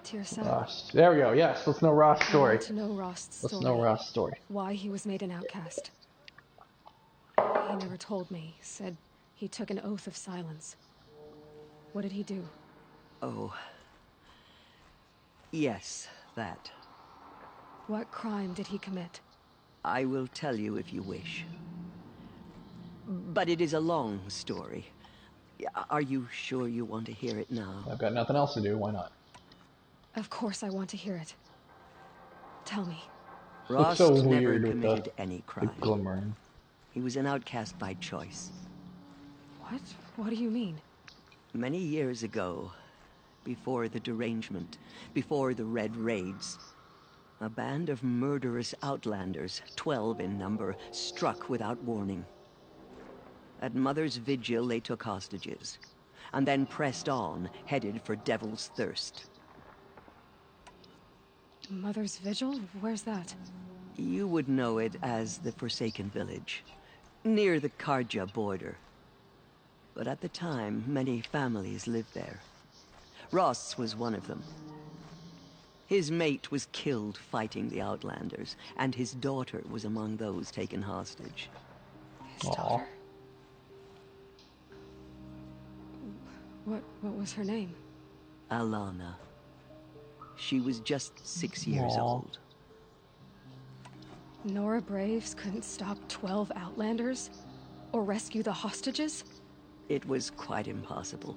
To your son. Rost. There we go. Yes, let's know Rost's I story. want to know Rost's story. Let's know Rost's story. Why he was made an outcast. He never told me. Said he took an oath of silence. What did he do? Oh. Yes, that. What crime did he commit? I will tell you if you wish. But it is a long story. Are you sure you want to hear it now? I've got nothing else to do. Why not? Of course I want to hear it. Tell me. Rost so never weird with committed any the crime. glimmering. He was an outcast by choice. What? What do you mean? Many years ago, before the derangement, before the Red Raids, a band of murderous outlanders, 12 in number, struck without warning. At Mother's Vigil, they took hostages, and then pressed on, headed for Devil's Thirst. Mother's Vigil? Where's that? You would know it as the Forsaken Village, near the Karja border. But at the time, many families lived there. Rost's was one of them. His mate was killed fighting the Outlanders, and his daughter was among those taken hostage. His daughter? What was her name? Alana. She was just 6 years old. Nora Braves couldn't stop 12 Outlanders? Or rescue the hostages? It was quite impossible.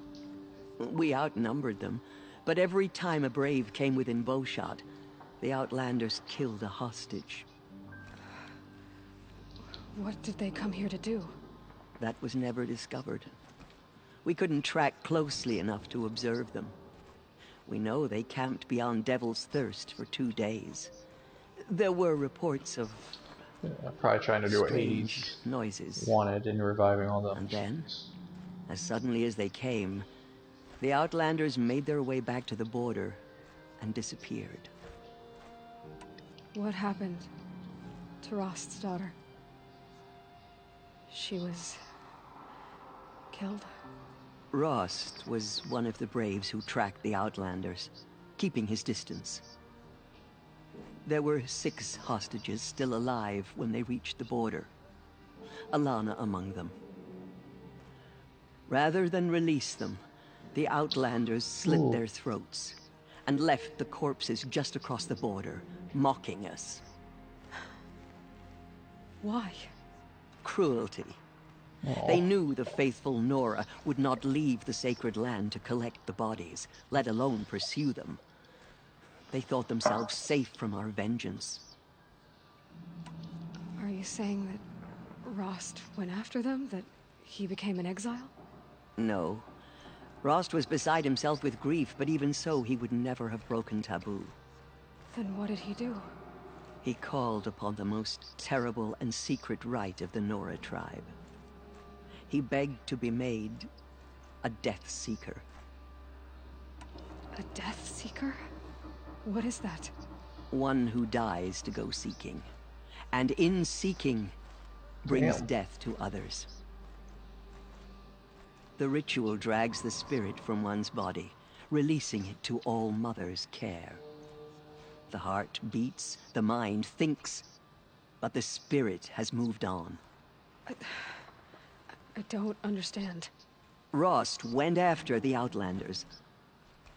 We outnumbered them, but every time a Brave came within bowshot, the Outlanders killed a hostage. What did they come here to do? That was never discovered. We couldn't track closely enough to observe them. We know they camped beyond Devil's Thirst for 2 days. There were reports of Probably trying to do what strange Hades noises. wanted in reviving all them. And then, as suddenly as they came, the Outlanders made their way back to the border and disappeared. What happened to Rost's daughter? She was killed? Rost was one of the Braves who tracked the Outlanders, keeping his distance. There were 6 hostages still alive when they reached the border, Alana among them. Rather than release them, the Outlanders slit their throats and left the corpses just across the border, mocking us. Why? Cruelty. They knew the faithful Nora would not leave the sacred land to collect the bodies, let alone pursue them. They thought themselves safe from our vengeance. Are you saying that Rost went after them? That he became an exile? No. Rost was beside himself with grief, but even so, he would never have broken taboo. Then what did he do? He called upon the most terrible and secret rite of the Nora tribe. He begged to be made a Death Seeker. A Death Seeker? What is that? One who dies to go seeking, and in seeking, brings Damn. death to others. The ritual drags the spirit from one's body, releasing it to All Mother's care. The heart beats, the mind thinks, but the spirit has moved on. I don't understand. Rost went after the Outlanders,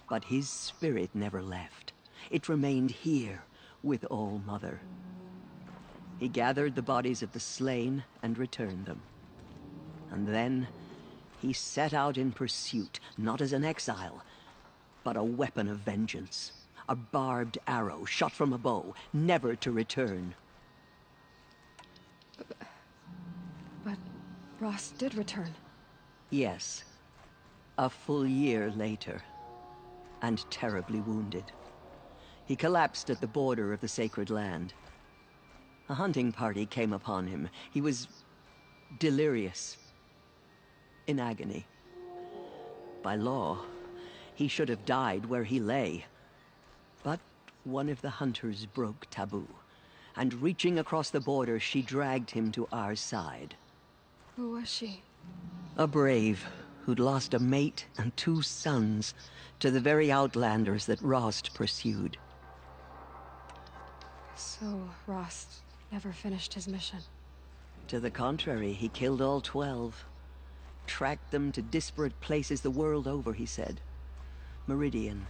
but his spirit never left. It remained here with All Mother. He gathered the bodies of the slain and returned them. And then he set out in pursuit, not as an exile, but a weapon of vengeance. A barbed arrow shot from a bow, never to return. But Rost did return. Yes. A full year later, and terribly wounded. He collapsed at the border of the sacred land. A hunting party came upon him. He was delirious, in agony. By law, he should have died where he lay. But one of the hunters broke taboo, and reaching across the border, she dragged him to our side. Who was she? A brave who'd lost a mate and 2 sons to the very outlanders that Rost pursued. So, Rost never finished his mission. To the contrary, he killed all 12. Tracked them to disparate places the world over, he said. Meridian,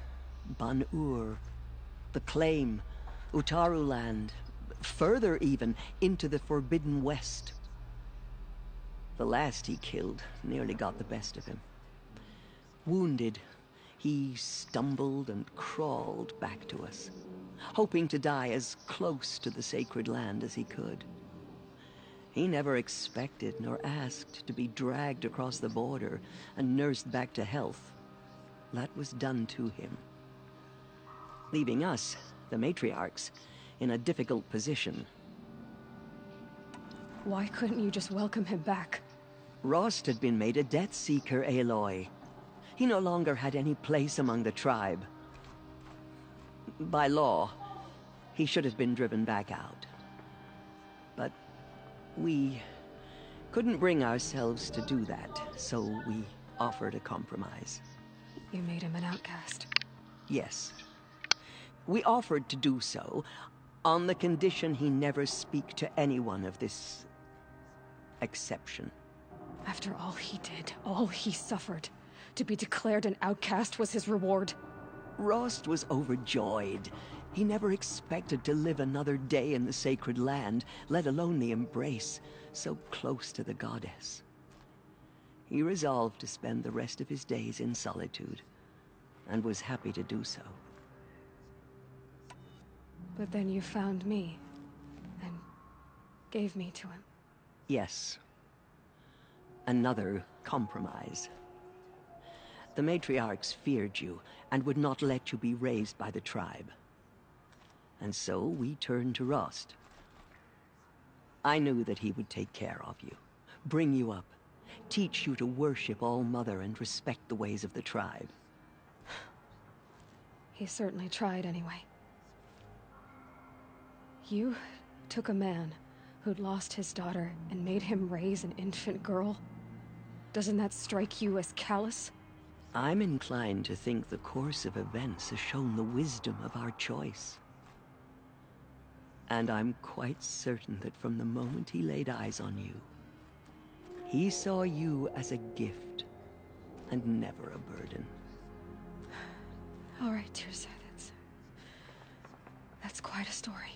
Ban-Ur, the Claim, Utaru Land, further even, into the Forbidden West. The last he killed nearly got the best of him. Wounded, he stumbled and crawled back to us, hoping to die as close to the sacred land as he could. He never expected nor asked to be dragged across the border and nursed back to health. That was done to him, leaving us, the matriarchs, in a difficult position. Why couldn't you just welcome him back? Rost had been made a Death Seeker, Aloy. He no longer had any place among the tribe. By law, he should have been driven back out. But we couldn't bring ourselves to do that, so we offered a compromise. You made him an outcast. Yes. We offered to do so on the condition he never speak to anyone of this exception. After all he did, all he suffered, to be declared an outcast was his reward. Rost was overjoyed. He never expected to live another day in the sacred land, let alone the embrace, so close to the goddess. He resolved to spend the rest of his days in solitude, and was happy to do so. But then you found me, and gave me to him. Yes. Another compromise. The matriarchs feared you, and would not let you be raised by the tribe. And so we turned to Rost. I knew that he would take care of you, bring you up, teach you to worship All-Mother and respect the ways of the tribe. He certainly tried anyway. You took a man who'd lost his daughter and made him raise an infant girl? Doesn't that strike you as callous? I'm inclined to think the course of events has shown the wisdom of our choice. And I'm quite certain that from the moment he laid eyes on you, he saw you as a gift, and never a burden. All right, Tirsa, that's quite a story.